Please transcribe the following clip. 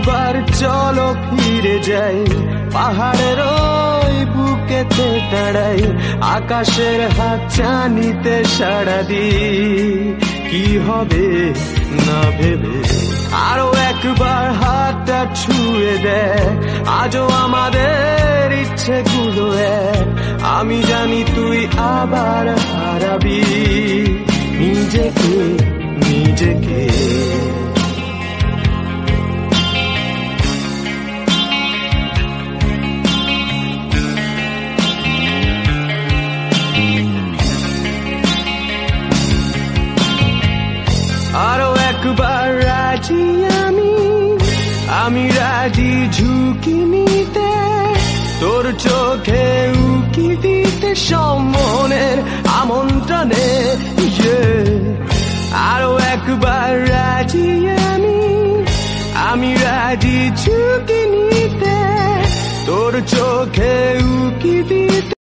একবার চলো ফিরে যাই, পাহাড়ের ওই বুকেতে দাঁড়াই, আকাশের হাত চানিতে সাড়া দিই। কি হবে না ভেবে আরো একবার হাতটা ছুঁয়ে দেয়, আজও আমাদের ইচ্ছেগুলো এক। আমি জানি তুই আবার হারাবি নিজেকে নিজেকে। আরো একবার রাজি আমি রাজি ঝুঁকি নিতে, তোর চোখে উকি দিতে সম্মনের আমন্ত্রণে। আরো একবার রাজি আমি রাজি ঝুঁকি নিতে, তোর চোখে উকি দিতে।